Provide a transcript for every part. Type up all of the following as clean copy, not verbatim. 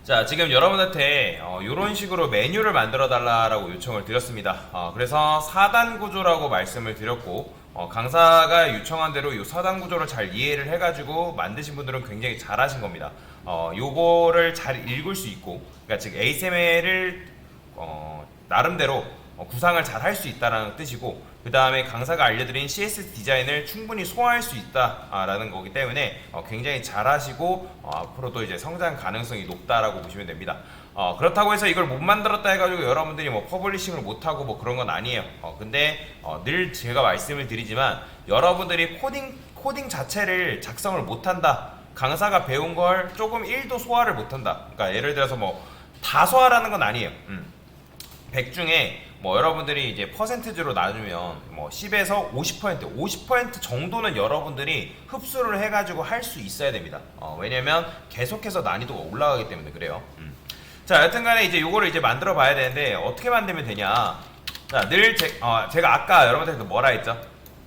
자, 지금 여러분한테 이런 식으로 메뉴를 만들어 달라고 요청을 드렸습니다. 그래서 4단 구조라고 말씀을 드렸고, 강사가 요청한 대로 이 4단 구조를 잘 이해를 해가지고 만드신 분들은 굉장히 잘하신 겁니다. 요거를 잘 읽을 수 있고, 그러니까 즉 ASML을 나름대로 구상을 잘 할 수 있다는 뜻이고, 그 다음에 강사가 알려드린 CSS 디자인을 충분히 소화할 수 있다라는 거기 때문에 굉장히 잘하시고 앞으로도 이제 성장 가능성이 높다라고 보시면 됩니다. 그렇다고 해서 이걸 못 만들었다 해가지고 여러분들이 뭐 퍼블리싱을 못하고 뭐 그런 건 아니에요. 근데 늘 제가 말씀을 드리지만 여러분들이 코딩 자체를 작성을 못한다, 강사가 배운 걸 조금 1도 소화를 못한다, 그러니까 예를 들어서 뭐 다 소화라는 건 아니에요. 100 중에 뭐 여러분들이 이제 퍼센트지로 나누면 뭐 10에서 50% 정도는 여러분들이 흡수를 해가지고 할 수 있어야 됩니다. 왜냐면 계속해서 난이도가 올라가기 때문에 그래요. 자, 여튼간에 이제 요거를 이제 만들어 봐야 되는데 어떻게 만들면 되냐. 자, 제가 아까 여러분들한테 뭐라 했죠?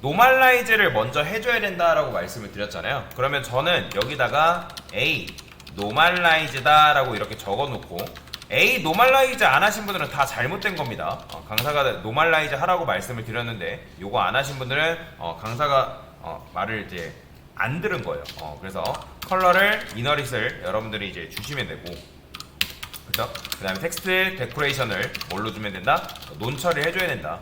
노멀라이즈를 먼저 해줘야 된다라고 말씀을 드렸잖아요. 그러면 저는 여기다가 A 노멀라이즈다 라고 이렇게 적어 놓고, A 노멀라이즈 안 하신 분들은 다 잘못된 겁니다. 강사가 노멀라이즈 하라고 말씀을 드렸는데 요거 안 하신 분들은 강사가 말을 이제 안 들은 거예요. 그래서 컬러를 이너릿을 여러분들이 이제 주시면 되고, 그죠? 그 다음에 텍스트 데코레이션을 뭘로 주면 된다? 논 처리를 해줘야 된다.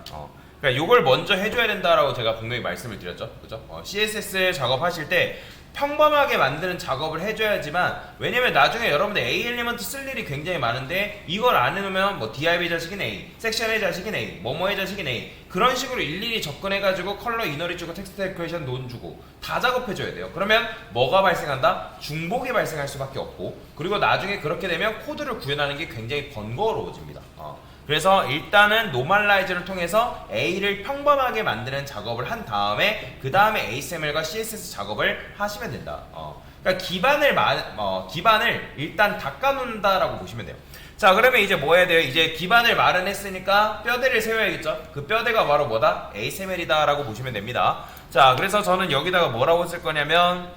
그러니까 요걸 먼저 해줘야 된다라고 제가 분명히 말씀을 드렸죠. 그죠? CSS 작업하실 때 평범하게 만드는 작업을 해줘야지만, 왜냐면 나중에 여러분들 A 엘리먼트 쓸 일이 굉장히 많은데 이걸 안 해놓으면 뭐 DIV 자식인 A, 섹션의 자식인 A, 뭐뭐의 자식인 A, 그런 식으로 일일이 접근해가지고 컬러 이너리 주고 텍스트 데코레이션 논 주고 다 작업해줘야 돼요. 그러면 뭐가 발생한다? 중복이 발생할 수밖에 없고, 그리고 나중에 그렇게 되면 코드를 구현하는 게 굉장히 번거로워집니다. 그래서 일단은 노멀라이즈를 통해서 A를 평범하게 만드는 작업을 한 다음에 그 다음에 HTML과 CSS 작업을 하시면 된다. 그러니까 기반을 일단 닦아놓는다라고 보시면 돼요. 자, 그러면 이제 뭐 해야 돼요? 이제 기반을 마련했으니까 뼈대를 세워야겠죠? 그 뼈대가 바로 뭐다? HTML이다 라고 보시면 됩니다. 자, 그래서 저는 여기다가 뭐라고 쓸 거냐면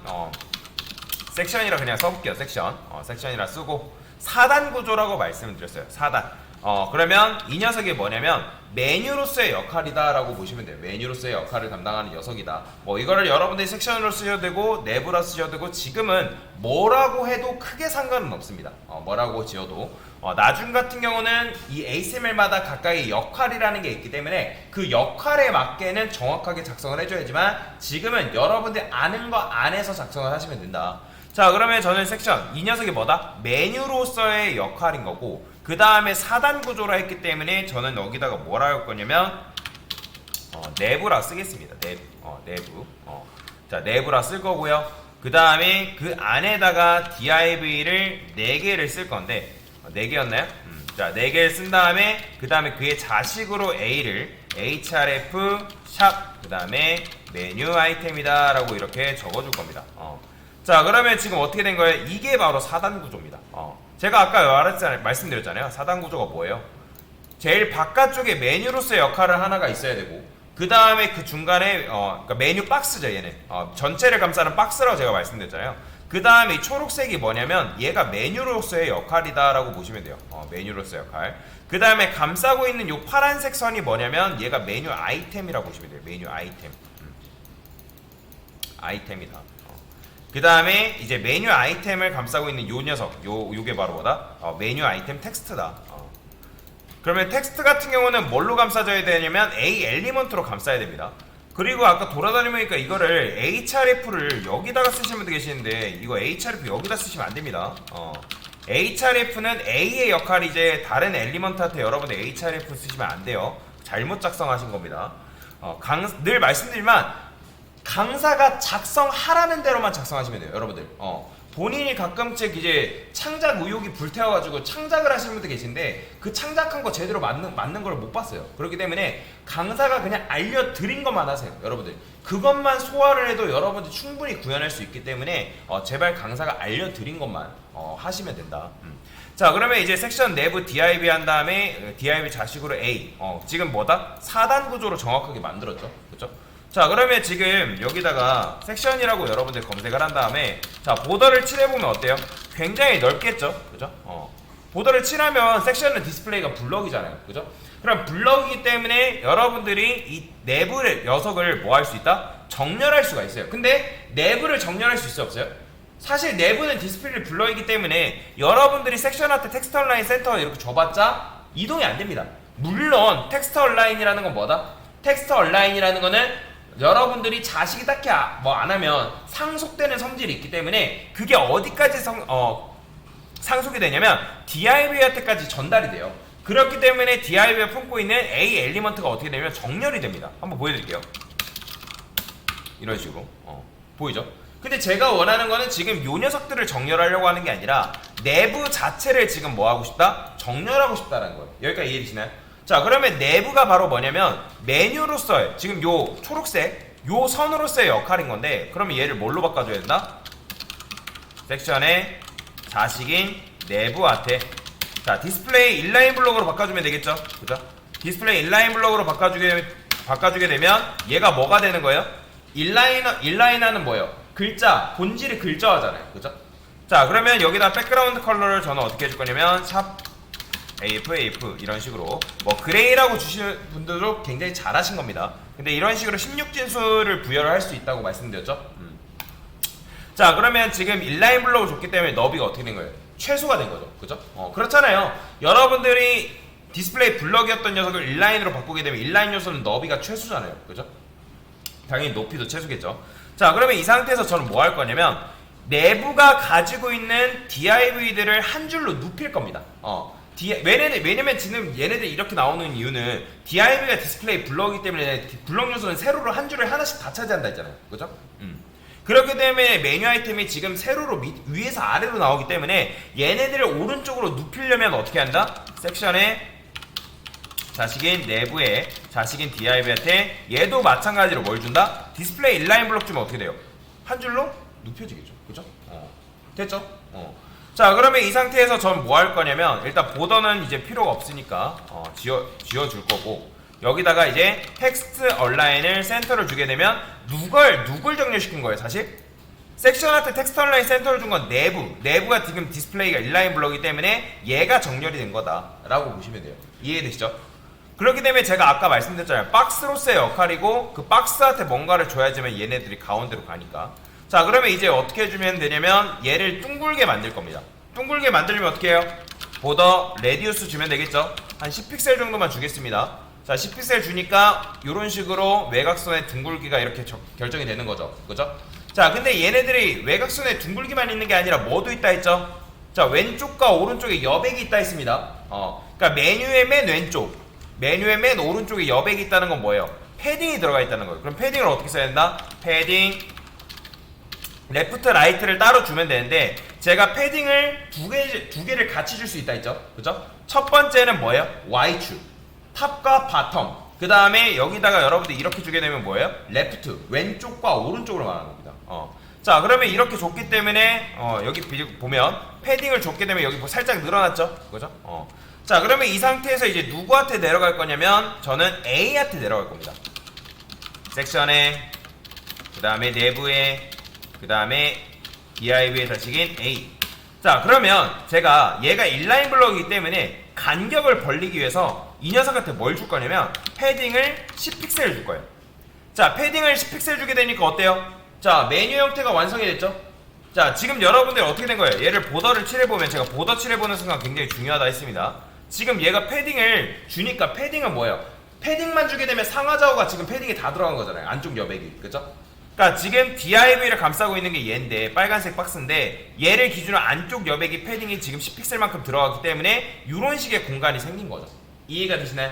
섹션이라 그냥 써볼게요. 섹션이라 쓰고 4단 구조라고 말씀을 드렸어요. 4단. 그러면 이 녀석이 뭐냐면 메뉴로서의 역할이다 라고 보시면 돼요. 메뉴로서의 역할을 담당하는 녀석이다. 뭐 이거를 여러분들이 섹션으로 쓰셔도 되고 내부라 쓰셔도 되고, 지금은 뭐라고 해도 크게 상관은 없습니다. 뭐라고 지어도 나중 같은 경우는 이 HTML마다 각각의 역할이라는 게 있기 때문에 그 역할에 맞게는 정확하게 작성을 해줘야지만, 지금은 여러분들 아는 거 안에서 작성을 하시면 된다. 자, 그러면 저는 섹션, 이 녀석이 뭐다? 메뉴로서의 역할인 거고, 그 다음에 4단 구조라 했기 때문에 저는 여기다가 뭐라 할 거냐면 내부라 쓰겠습니다. 내부. 자, 내부라 쓸 거고요. 그 다음에 그 안에다가 div를 4개를 쓸 건데 4개였나요? 자, 4개를 쓴 다음에 그 다음에 그의 자식으로 A를 href 샵 그 다음에 메뉴 아이템이다 라고 이렇게 적어줄 겁니다. 자, 그러면 지금 어떻게 된 거예요? 이게 바로 4단 구조입니다. 제가 아까 말씀드렸잖아요. 4단 구조가 뭐예요? 제일 바깥쪽에 메뉴로서의 역할을 하나가 있어야 되고, 그 다음에 그 중간에 그러니까 메뉴 박스죠, 얘는. 전체를 감싸는 박스라고 제가 말씀드렸잖아요. 그 다음에 이 초록색이 뭐냐면 얘가 메뉴로서의 역할이다 라고 보시면 돼요. 메뉴로서의 역할. 그 다음에 감싸고 있는 이 파란색 선이 뭐냐면 얘가 메뉴 아이템이라고 보시면 돼요. 메뉴 아이템. 아이템이다. 그 다음에 이제 메뉴 아이템을 감싸고 있는 요 녀석, 요게 바로 뭐다? 메뉴 아이템 텍스트다. 그러면 텍스트 같은 경우는 뭘로 감싸줘야 되냐면 A 엘리먼트로 감싸야 됩니다. 그리고 아까 돌아다니니까 이거를 href를 여기다가 쓰시는 분도 계시는데, 이거 href 여기다 쓰시면 안 됩니다. href는 A의 역할이 이제 다른 엘리먼트한테 여러분들 href 쓰시면 안 돼요. 잘못 작성하신 겁니다. 늘 말씀드리지만 강사가 작성하라는 대로만 작성하시면 돼요, 여러분들. 본인이 가끔씩 이제 창작 의욕이 불태워가지고 창작을 하시는 분들 계신데 그 창작한 거 제대로 맞는 걸 못 봤어요. 그렇기 때문에 강사가 그냥 알려드린 것만 하세요, 여러분들. 그것만 소화를 해도 여러분들 충분히 구현할 수 있기 때문에 제발 강사가 알려드린 것만 하시면 된다. 자, 그러면 이제 섹션 내부 div 한 다음에 div 자식으로 A. 지금 뭐다? 4단 구조로 정확하게 만들었죠, 그렇죠? 자, 그러면 지금 여기다가 섹션이라고 여러분들 검색을 한 다음에 자, 보더를 칠해보면 어때요? 굉장히 넓겠죠, 그죠? 보더를 칠하면 섹션은 디스플레이가 블럭이잖아요, 그죠? 그럼 블럭이기 때문에 여러분들이 이 내부의 녀석을 뭐 할 수 있다? 정렬할 수가 있어요. 근데 내부를 정렬할 수 있어 없어요? 사실 내부는 디스플레이 블럭이기 때문에 여러분들이 섹션 아트 텍스트 얼라인 센터 이렇게 줘봤자 이동이 안 됩니다. 물론 텍스트 얼라인이라는 건 뭐다? 텍스트 얼라인이라는 거는 여러분들이 자식이 딱히 뭐 안 하면 상속되는 성질이 있기 때문에 그게 어디까지 상속이 되냐면 DIV한테까지 전달이 돼요. 그렇기 때문에 DIV가 품고 있는 A 엘리먼트가 어떻게 되면 정렬이 됩니다. 한번 보여드릴게요. 이런 식으로 보이죠? 근데 제가 원하는 거는 지금 요 녀석들을 정렬하려고 하는 게 아니라 내부 자체를 지금 뭐 하고 싶다? 정렬하고 싶다라는 거예요. 여기까지 이해되시나요? 자, 그러면 내부가 바로 뭐냐면 메뉴로서의 지금 요 초록색 요 선으로서의 역할인 건데, 그러면 얘를 뭘로 바꿔줘야 된다? 섹션의 자식인 내부 아트. 자, 디스플레이 인라인 블록으로 바꿔주면 되겠죠? 그죠? 디스플레이 인라인 블록으로 바꿔주게 되면 얘가 뭐가 되는 거예요? 인라인하는 뭐예요? 글자, 본질이 글자화잖아요, 그죠? 자, 그러면 여기다 백그라운드 컬러를 저는 어떻게 해줄 거냐면 샵 AF 이런 식으로, 뭐 그레이라고 주시는 분들도 굉장히 잘하신 겁니다. 근데 이런 식으로 16진수를 부여를 할 수 있다고 말씀드렸죠. 자, 그러면 지금 인라인 블록을 줬기 때문에 너비가 어떻게 된 거예요? 최소가 된 거죠, 그죠? 그렇잖아요. 여러분들이 디스플레이 블럭이었던 녀석을 인라인으로 바꾸게 되면 인라인 요소는 너비가 최소잖아요, 그죠? 당연히 높이도 최소겠죠. 자, 그러면 이 상태에서 저는 뭐 할 거냐면 내부가 가지고 있는 DIV들을 한 줄로 눕힐 겁니다. 왜냐면 지금 얘네들 이렇게 나오는 이유는 DIV가 디스플레이 블럭이기 때문에 블럭 요소는 세로로 한 줄을 하나씩 다 차지한다 했잖아요, 그죠? 그렇기 때문에 메뉴 아이템이 지금 세로로 위에서 아래로 나오기 때문에 얘네들을 오른쪽으로 눕히려면 어떻게 한다? 섹션에 자식인 내부에 자식인 DIV한테 얘도 마찬가지로 뭘 준다? 디스플레이 인라인 블록 주면 어떻게 돼요? 한 줄로 눕혀지겠죠, 그죠? 됐죠? 자, 그러면 이 상태에서 전 뭐 할 거냐면 일단 보더는 이제 필요가 없으니까 지워줄 거고, 여기다가 이제 텍스트 얼라인을 센터를 주게 되면 누굴 정렬시킨 거예요, 사실? 섹션 아트 텍스트 얼라인 센터를 준 건 내부가 지금 디스플레이가 인라인 블럭이기 때문에 얘가 정렬이 된 거다라고 보시면 돼요. 이해되시죠? 그렇기 때문에 제가 아까 말씀드렸잖아요. 박스로서의 역할이고 그 박스한테 뭔가를 줘야지만 얘네들이 가운데로 가니까. 자, 그러면 이제 어떻게 해주면 되냐면 얘를 둥글게 만들 겁니다. 둥글게 만들려면 어떻게 해요? 보더 레디우스 주면 되겠죠? 한 10픽셀 정도만 주겠습니다. 자, 10픽셀 주니까 이런 식으로 외곽선의 둥글기가 이렇게 결정이 되는 거죠, 그죠? 자, 근데 얘네들이 외곽선에 둥글기만 있는 게 아니라 뭐도 있다 했죠? 자, 왼쪽과 오른쪽에 여백이 있다 했습니다. 그러니까 메뉴의 맨 왼쪽, 메뉴의 맨 오른쪽에 여백이 있다는 건 뭐예요? 패딩이 들어가 있다는 거예요. 그럼 패딩을 어떻게 써야 된다? 패딩 레프트 라이트를 따로 주면 되는데, 제가 패딩을 두 개를 같이 줄 수 있다 했죠, 그죠? 첫 번째는 뭐예요? Y축, 탑과 바텀. 그 다음에 여기다가 여러분들 이렇게 주게 되면 뭐예요? 레프트, 왼쪽과 오른쪽으로 말하는 겁니다. 자, 그러면 이렇게 줬기 때문에 여기 보면 패딩을 줬게 되면 여기 뭐 살짝 늘어났죠, 그죠? 자, 그러면 이 상태에서 이제 누구한테 내려갈 거냐면 저는 A한테 내려갈 겁니다. 섹션에, 그 다음에 내부에, 그 다음에 DIV의 자식인 A. 자, 그러면 제가 얘가 인라인 블럭이기 때문에 간격을 벌리기 위해서 이 녀석한테 뭘 줄 거냐면 패딩을 10픽셀 줄 거예요. 자, 패딩을 10픽셀 주게 되니까 어때요? 자, 메뉴 형태가 완성이 됐죠? 자, 지금 여러분들 어떻게 된 거예요? 얘를 보더를 칠해보면, 제가 보더 칠해보는 순간 굉장히 중요하다 했습니다. 지금 얘가 패딩을 주니까 패딩은 뭐예요? 패딩만 주게 되면 상하좌우가 지금 패딩이 다 들어간 거잖아요, 안쪽 여백이, 그죠? 그러니까 지금 DIV를 감싸고 있는 게 얘인데, 빨간색 박스인데 얘를 기준으로 안쪽 여백이 패딩이 지금 10픽셀만큼 들어가기 때문에 이런 식의 공간이 생긴 거죠. 이해가 되시나요?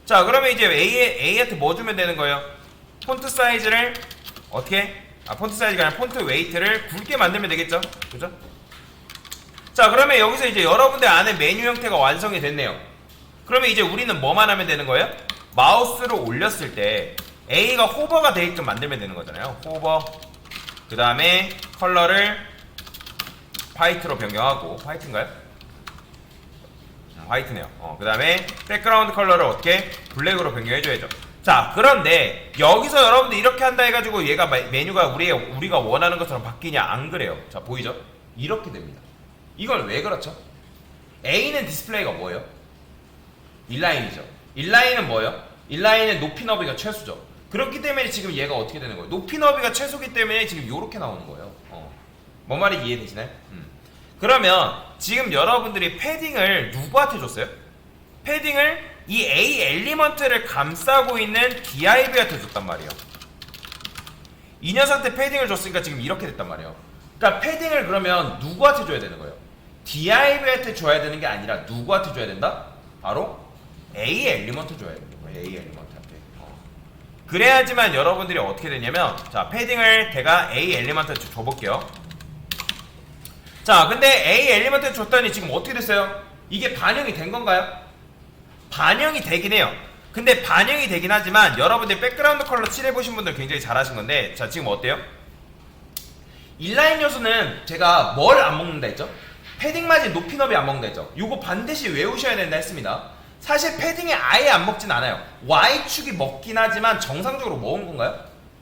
자, 그러면 이제 A한테 뭐 주면 되는 거예요? 폰트 사이즈를 어떻게? 폰트 사이즈가 아니라 폰트 웨이트를 굵게 만들면 되겠죠, 그죠? 자, 그러면 여기서 이제 여러분들 안에 메뉴 형태가 완성이 됐네요. 그러면 이제 우리는 뭐만 하면 되는 거예요? 마우스를 올렸을 때 A가 호버가 되게끔 만들면 되는 거잖아요. 호버. 그 다음에 컬러를 화이트로 변경하고, 화이트인가요? 화이트네요. 그 다음에 백그라운드 컬러를 어떻게? 블랙으로 변경해줘야죠. 자, 그런데 여기서 여러분들 이렇게 한다 해가지고 얘가 메뉴가 우리가 원하는 것처럼 바뀌냐? 안 그래요. 자, 보이죠? 이렇게 됩니다. 이걸 왜 그렇죠? A는 디스플레이가 뭐예요? 인라인이죠. 인라인은 뭐예요? 인라인은 높이 너비가 최소죠. 그렇기 때문에 지금 얘가 어떻게 되는 거예요? 높이 너비가 최소기 때문에 지금 요렇게 나오는 거예요. 뭔 말인지 이해되시나요? 그러면 지금 여러분들이 패딩을 누구한테 줬어요? 패딩을 이 A 엘리먼트를 감싸고 있는 DIV한테 줬단 말이에요. 이 녀석한테 패딩을 줬으니까 지금 이렇게 됐단 말이에요. 그러니까 패딩을 그러면 누구한테 줘야 되는 거예요? DIV한테 줘야 되는 게 아니라 누구한테 줘야 된다? 바로 A 엘리먼트 줘야 되는 거예요. A 엘리먼트한테. 그래야지만 여러분들이 어떻게 되냐면, 자, 패딩을 제가 A 엘리먼트한테 줘볼게요. 자, 근데 A 엘리먼트 줬더니 지금 어떻게 됐어요? 이게 반영이 된 건가요? 반영이 되긴 해요. 근데 반영이 되긴 하지만 여러분들 백그라운드 컬러 칠해보신 분들 굉장히 잘하신 건데, 자, 지금 어때요? 인라인 요소는 제가 뭘 안 먹는다 했죠? 패딩 마진 높이 너비 안 먹는다 했죠? 요거 반드시 외우셔야 된다 했습니다. 사실 패딩이 아예 안 먹진 않아요. Y축이 먹긴 하지만 정상적으로 먹은 건가요?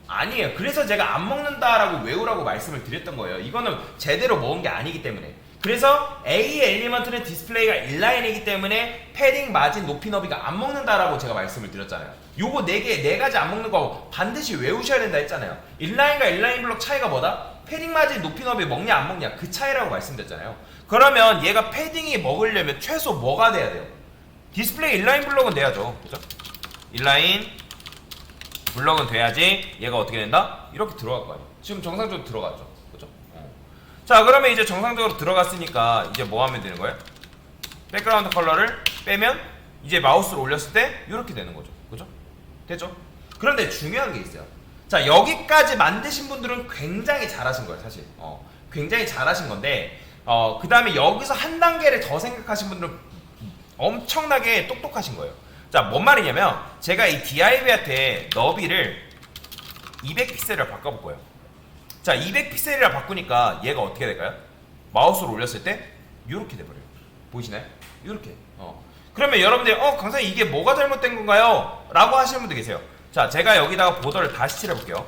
아니에요. 그래서 제가 안 먹는다라고 외우라고 말씀을 드렸던 거예요. 이거는 제대로 먹은 게 아니기 때문에. 그래서 A 엘리먼트는 디스플레이가 인라인이기 때문에 패딩, 마진, 높이, 너비가 안 먹는다라고 제가 말씀을 드렸잖아요. 요거 네 가지 안 먹는 거 반드시 외우셔야 된다 했잖아요. 인라인과 인라인 블록 차이가 뭐다? 패딩, 마진, 높이, 너비 먹냐 안 먹냐 그 차이라고 말씀드렸잖아요. 그러면 얘가 패딩이 먹으려면 최소 뭐가 돼야 돼요? 디스플레이 인라인 블록은 돼야죠. 그죠? 인라인 블럭은 돼야지 얘가 어떻게 된다? 이렇게 들어갈 거 아니에요. 지금 정상적으로 들어갔죠. 그죠? 자, 그러면 이제 정상적으로 들어갔으니까 이제 뭐 하면 되는 거예요? 백그라운드 컬러를 빼면 이제 마우스를 올렸을 때 이렇게 되는 거죠. 그죠? 됐죠? 그런데 중요한 게 있어요. 자, 여기까지 만드신 분들은 굉장히 잘하신 거예요, 사실. 굉장히 잘하신 건데, 그 다음에 여기서 한 단계를 더 생각하신 분들은 엄청나게 똑똑하신 거예요. 자, 뭔 말이냐면 제가 이 DIV한테 너비를 200픽셀을 바꿔볼 거예요. 자, 200픽셀이라 바꾸니까 얘가 어떻게 될까요? 마우스를 올렸을 때 이렇게 돼버려요. 보이시나요? 이렇게. 그러면 여러분들이 강사님 이게 뭐가 잘못된 건가요? 라고 하시는 분들 계세요. 자, 제가 여기다가 보더를 다시 칠해볼게요.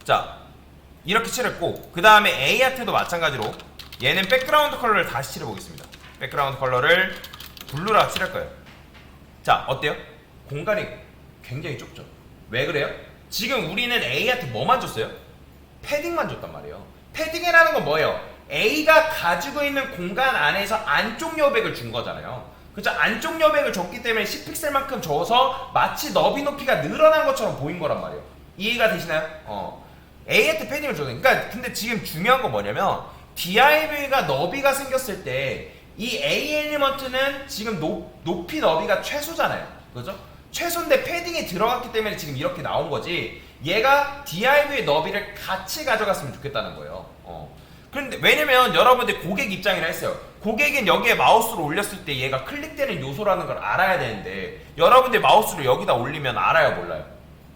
자, 이렇게 칠했고 그 다음에 A한테도 마찬가지로 얘는 백그라운드 컬러를 다시 칠해보겠습니다. 백그라운드 컬러를 블루라 칠할 거예요. 자, 어때요? 공간이 굉장히 좁죠? 왜 그래요? 지금 우리는 A한테 뭐만 줬어요? 패딩만 줬단 말이에요. 패딩이라는 건 뭐예요? A가 가지고 있는 공간 안에서 안쪽 여백을 준 거잖아요. 그죠? 안쪽 여백을 줬기 때문에 10픽셀만큼 줘서 마치 너비 높이가 늘어난 것처럼 보인 거란 말이에요. 이해가 되시나요? A한테 패딩을 줘야 돼. 그러니까 근데 지금 중요한 건 뭐냐면 DIV가 너비가 생겼을 때 이 A 엘리먼트는 지금 높이 너비가 최소잖아요. 그죠? 최소인데 패딩이 들어갔기 때문에 지금 이렇게 나온 거지, 얘가 DIV의 너비를 같이 가져갔으면 좋겠다는 거예요. 그런데 왜냐면 여러분들 고객 입장이라 했어요. 고객은 여기에 마우스를 올렸을 때 얘가 클릭되는 요소라는 걸 알아야 되는데 여러분들 마우스를 여기다 올리면 알아요, 몰라요?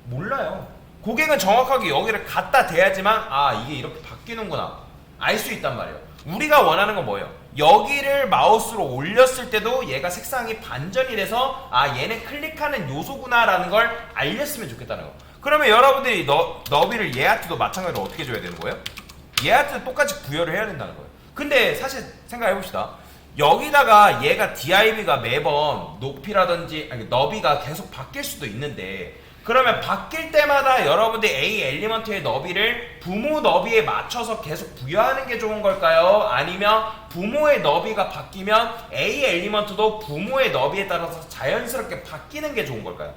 몰라요. 고객은 정확하게 여기를 갖다 대야지만 이게 이렇게 바뀌는구나 알 수 있단 말이에요. 우리가 원하는 건 뭐예요? 여기를 마우스로 올렸을 때도 얘가 색상이 반전이 돼서 얘는 클릭하는 요소구나 라는 걸 알렸으면 좋겠다는 거. 그러면 여러분들이 너비를 얘한테도 마찬가지로 어떻게 줘야 되는 거예요? 얘한테도 똑같이 부여를 해야 된다는 거예요. 근데 사실 생각해봅시다. 여기다가 얘가 DIV가 매번 높이라든지 너비가 계속 바뀔 수도 있는데, 그러면 바뀔 때마다 여러분들 A 엘리먼트의 너비를 부모 너비에 맞춰서 계속 부여하는 게 좋은 걸까요? 아니면 부모의 너비가 바뀌면 A 엘리먼트도 부모의 너비에 따라서 자연스럽게 바뀌는 게 좋은 걸까요?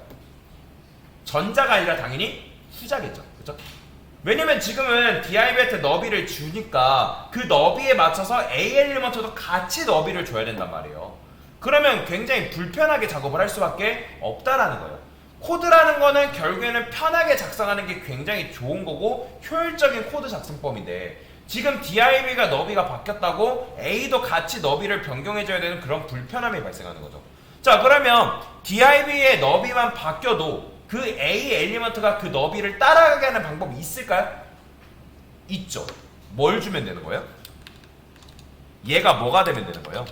전자가 아니라 당연히 후자겠죠. 그죠? 왜냐면 지금은 DIV한테 너비를 주니까 그 너비에 맞춰서 A 엘리먼트도 같이 너비를 줘야 된단 말이에요. 그러면 굉장히 불편하게 작업을 할 수밖에 없다라는 거예요. 코드라는 거는 결국에는 편하게 작성하는 게 굉장히 좋은 거고 효율적인 코드 작성법인데, 지금 DIV가 너비가 바뀌었다고 A도 같이 너비를 변경해줘야 되는 그런 불편함이 발생하는 거죠. 자, 그러면 DIV의 너비만 바뀌어도 그 A 엘리먼트가 그 너비를 따라가게 하는 방법이 있을까요? 있죠. 뭘 주면 되는 거예요? 얘가 뭐가 되면 되는 거예요?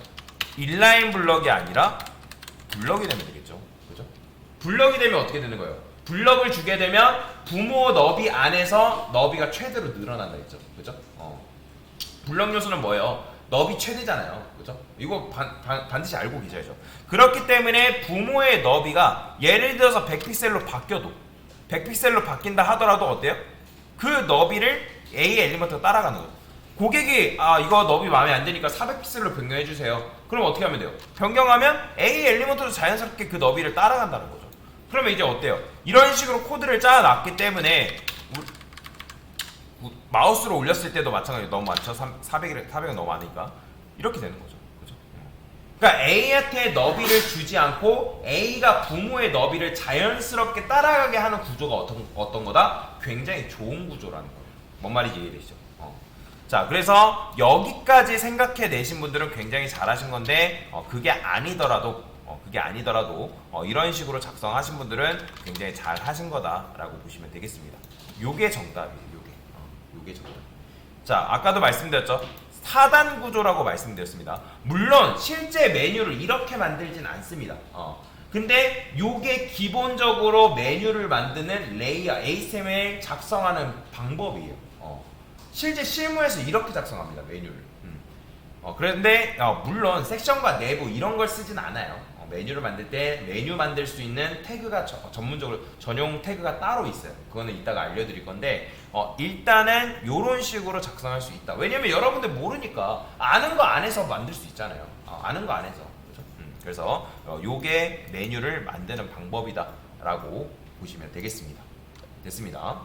인라인 블럭이 아니라 블럭이 되면 되겠죠. 그죠? 블럭이 되면 어떻게 되는 거예요? 블럭을 주게 되면 부모 너비 안에서 너비가 최대로 늘어난다 했죠. 그죠? 블럭 요소는 뭐예요? 너비 최대잖아요. 그죠? 이거 반드시 알고 계셔야죠. 그렇기 때문에 부모의 너비가 예를 들어서 100픽셀로 바뀌어도 100픽셀로 바뀐다 하더라도 어때요? 그 너비를 A 엘리먼트가 따라가는 거죠. 고객이 이거 너비 마음에 안 드니까 400픽셀로 변경해 주세요. 그럼 어떻게 하면 돼요? 변경하면 A 엘리먼트도 자연스럽게 그 너비를 따라간다는 거죠. 그러면 이제 어때요? 이런 식으로 코드를 짜놨기 때문에 마우스로 올렸을 때도 마찬가지로 너무 많죠. 400은 너무 많으니까 이렇게 되는 거죠. 그죠? 그러니까 A한테 너비를 주지 않고 A가 부모의 너비를 자연스럽게 따라가게 하는 구조가 어떤 거다? 굉장히 좋은 구조라는 거예요. 뭔 말인지 이해되시죠? 자, 그래서 여기까지 생각해 내신 분들은 굉장히 잘하신 건데 그게 아니더라도 이런 식으로 작성하신 분들은 굉장히 잘하신 거다라고 보시면 되겠습니다. 요게 정답이에요. 요게 정답. 자, 아까도 말씀드렸죠. 4단 구조라고 말씀드렸습니다. 물론 실제 메뉴를 이렇게 만들진 않습니다. 근데 요게 기본적으로 메뉴를 만드는 레이어, HTML 작성하는 방법이에요. 실제 실무에서 이렇게 작성합니다. 메뉴를. 그런데 물론 섹션과 내부 이런 걸 쓰진 않아요. 메뉴를 만들 때 메뉴 만들 수 있는 태그가 전문적으로 전용 태그가 따로 있어요. 그거는 이따가 알려드릴 건데 일단은 이런 식으로 작성할 수 있다. 왜냐면 여러분들 모르니까 아는 거 안에서 만들 수 있잖아요. 아는 거 안에서. 그렇죠? 그래서 요게 메뉴를 만드는 방법이다 라고 보시면 되겠습니다. 됐습니다.